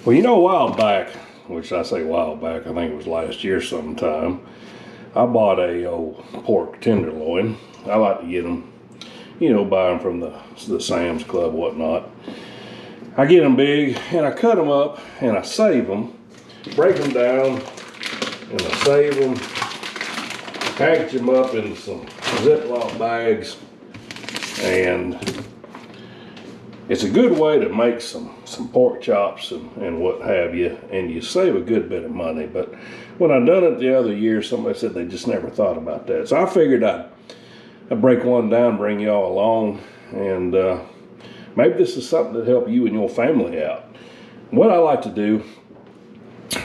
Well, you know, a while back, which I say a while back, I think it was last year sometime, I bought a old pork tenderloin. I like to get them, buy them from the Sam's Club, whatnot. I get them big and I cut them up and I save them, break them down, and I save them, package them up in some Ziploc bags, and it's a good way to make some pork chops and what have you, and you save a good bit of money. But when I done it the other year, somebody said they just never thought about that. So I figured I'd break one down, bring y'all along, and maybe this is something that help you and your family out. What I like to do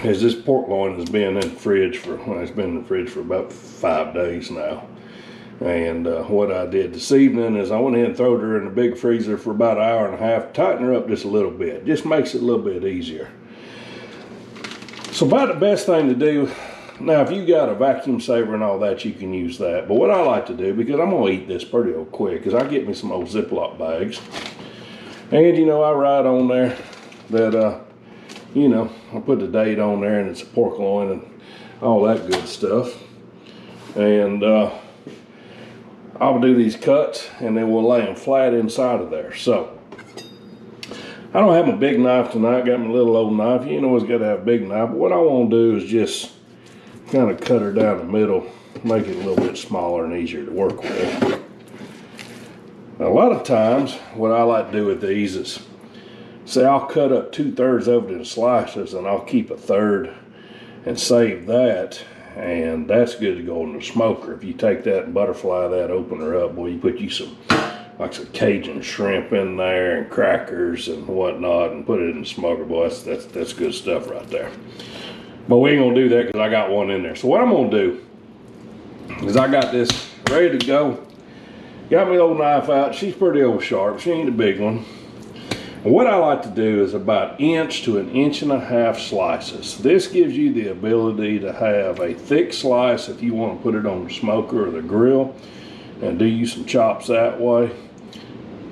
is this pork loin has been in the fridge for about 5 days now. And what I did this evening is I went ahead and threw her in the big freezer for about an hour and a half, tighten her up just a little bit. Just makes it a little bit easier. So about the best thing to do, now if you got a vacuum saver and all that, you can use that. But what I like to do, because I'm gonna eat this pretty old quick, is I get me some old Ziploc bags. And I write on there that, I put the date on there and it's a pork loin and all that good stuff. And I'll do these cuts and then we'll lay them flat inside of there. So I don't have my big knife tonight, got my little old knife. You always got to have a big knife. But what I want to do is just kind of cut her down the middle, make it a little bit smaller and easier to work with. Now, a lot of times what I like to do with these is, say I'll cut up 2/3 of it in slices and I'll keep a third and save that. And that's good to go in the smoker. If you take that and butterfly that, open her up, boy, you put you some Cajun shrimp in there and crackers and whatnot and put it in the smoker, boy, that's good stuff right there. But we ain't gonna do that because I got one in there. So what I'm gonna do is I got this ready to go. Got my old knife out. She's pretty old sharp. She ain't a big one. What I like to do is about 1 to 1.5 inch slices. This gives you the ability to have a thick slice if you want to put it on the smoker or the grill and do you some chops that way.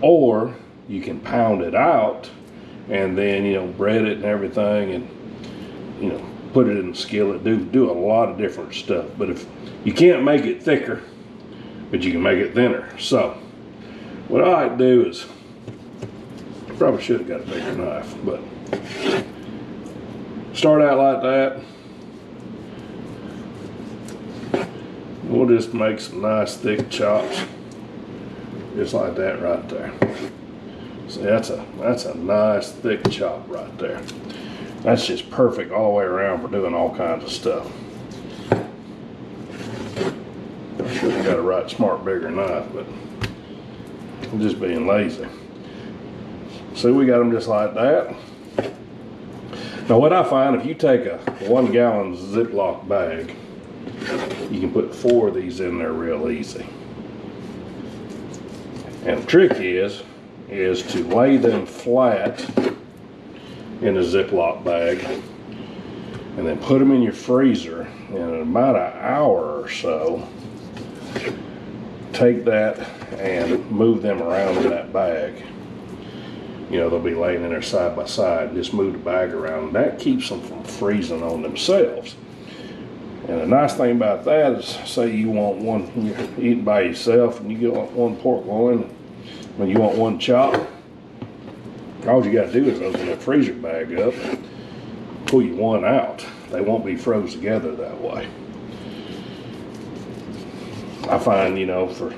Or you can pound it out and then, bread it and everything and, put it in the skillet. Do a lot of different stuff. But if you can't make it thicker, but you can make it thinner. So what I like to do is, probably should have got a bigger knife, but start out like that. We'll just make some nice thick chops, just like that right there. See, that's a nice thick chop right there. That's just perfect all the way around for doing all kinds of stuff. I should have got a right smart bigger knife, but I'm just being lazy. See, we got them just like that. Now what I find, if you take a 1 gallon Ziploc bag, you can put 4 of these in there real easy. And the trick is to lay them flat in a Ziploc bag and then put them in your freezer, and in about an hour or so, take that and move them around in that bag. They'll be laying in there side by side. Just move the bag around. That keeps them from freezing on themselves. And the nice thing about that is, say you want one, you're eating by yourself and you get one pork loin, when you want one chop, all you got to do is open that freezer bag up, pull you one out. They won't be froze together that way. I find, for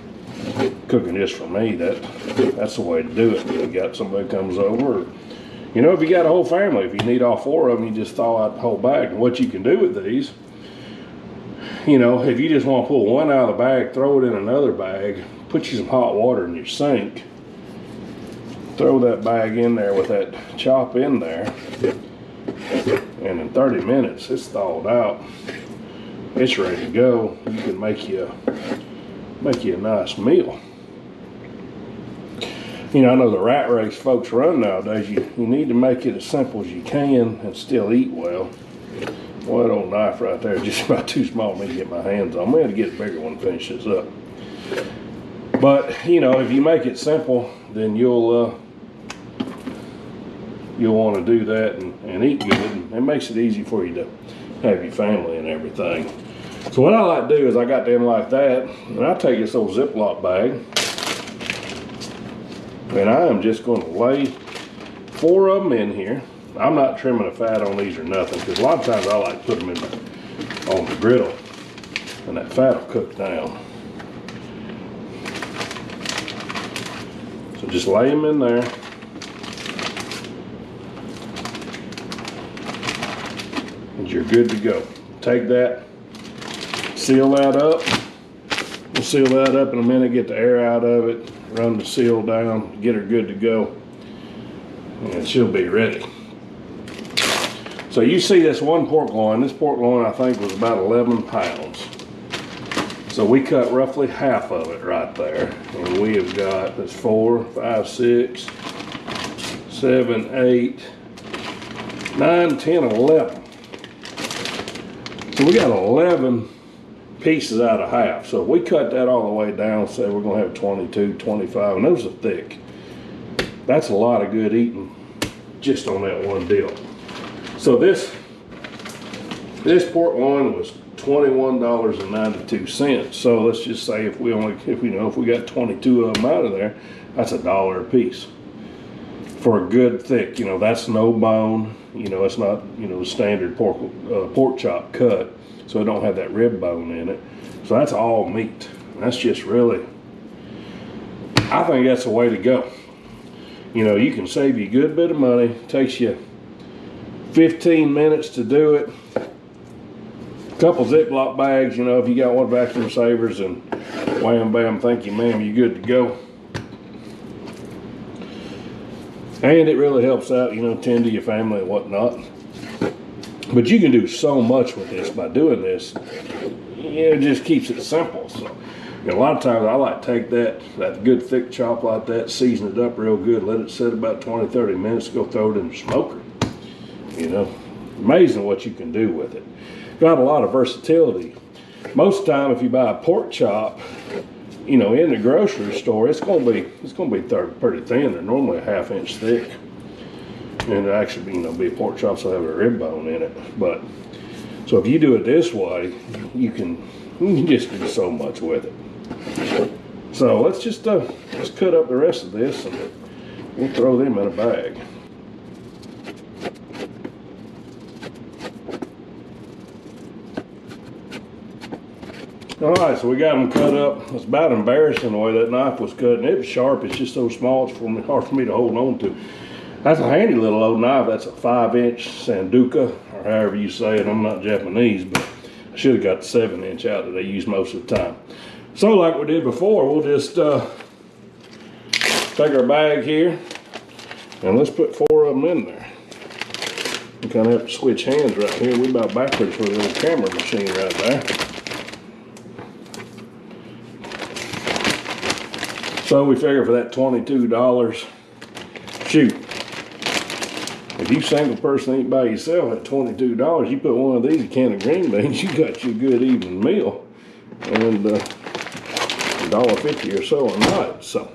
cooking this for me, that's the way to do it. You got somebody comes over, if you got a whole family, if you need all 4 of them, you just thaw out the whole bag. And what you can do with these, if you just want to pull one out of the bag, throw it in another bag, put you some hot water in your sink, throw that bag in there with that chop in there, and in 30 minutes it's thawed out, it's ready to go. You can make you a nice meal. I know the rat race folks run nowadays. You need to make it as simple as you can and still eat well. Boy, that old knife right there is just about too small for me to get my hands on. I'm going to get a bigger one to finish this up. But, if you make it simple, then you'll you'll want to do that and eat good, and it makes it easy for you to have your family and everything. So what I like to do is I got them like that, and I take this old Ziploc bag, and I am just going to lay 4 of them in here. I'm not trimming the fat on these or nothing, because a lot of times I like to put them on the griddle, and that fat will cook down. So just lay them in there. And you're good to go. Take that, seal that up. We'll seal that up in a minute, get the air out of it, run the seal down, get her good to go, and she'll be ready. So you see this one pork loin. This pork loin I think was about 11 pounds. So we cut roughly half of it right there. And we have got, that's 4, 5, 6, 7, 8, 9, 10, 11. So we got 11 pieces out of half. So if we cut that all the way down, say we're gonna have 22, 25, and those are thick. That's a lot of good eating just on that one deal. So this pork loin was $21.92. So let's just say if we got 22 of them out of there, that's $1 a piece for a good thick. That's no bone. It's not standard pork chop cut, so it don't have that rib bone in it. So that's all meat. That's just really, I think that's the way to go. You can save you a good bit of money. It takes you 15 minutes to do it. A couple Ziploc bags, if you got one vacuum savers, and wham bam, thank you ma'am, you're good to go. And it really helps out, tend to your family and whatnot. But you can do so much with this by doing this. It just keeps it simple. So a lot of times I like to take that good thick chop like that, season it up real good, let it sit about 20, 30 minutes, go throw it in the smoker. Amazing what you can do with it. Got a lot of versatility. Most of the time, if you buy a pork chop, in the grocery store, it's gonna be pretty thin. They're normally a 1/2 inch thick, and it actually be a pork chop, so have a rib bone in it. But so if you do it this way, you can just do so much with it. So let's just cut up the rest of this, and we'll throw them in a bag. All right, so we got them cut up. It's about embarrassing the way that knife was cut, and it was sharp. It's just so small, it's hard for me to hold on to. That's a handy little old knife. That's a 5-inch Sanduka, or however you say it. I'm not Japanese, but I should have got the 7-inch out that they use most of the time. So like we did before, we'll just take our bag here, and let's put 4 of them in there. We kind of have to switch hands right here. We're about backwards with a little camera machine right there. So we figure for that $22, shoot, if you single person eat by yourself at $22, you put one of these, a can of green beans, you got you a good evening meal, and $1.50 or so a night. So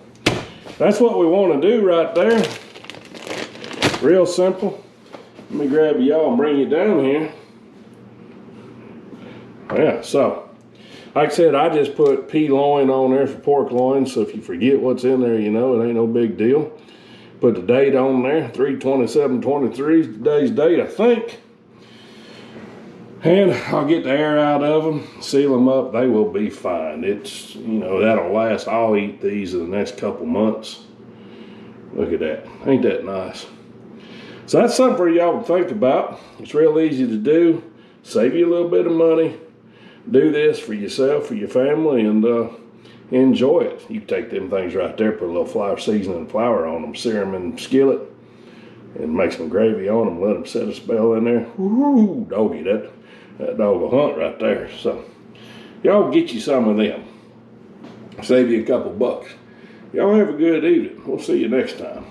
that's what we want to do right there. Real simple. Let me grab y'all and bring you down here. Yeah, so like I said, I just put P loin on there for pork loin, so if you forget what's in there, it ain't no big deal. Put the date on there, 3/27/23 is today's date, I think. And I'll get the air out of them, seal them up, they will be fine. It's, that'll last. I'll eat these in the next couple months. Look at that, ain't that nice? So that's something for y'all to think about. It's real easy to do, save you a little bit of money. Do this for yourself, for your family, and enjoy it. You can take them things right there, put a little flour seasoning and flour on them, sear them in the skillet, and make some gravy on them, let them set a spell in there. Woo, doggy, that dog will hunt right there. So y'all get you some of them. Save you a couple bucks. Y'all have a good evening. We'll see you next time.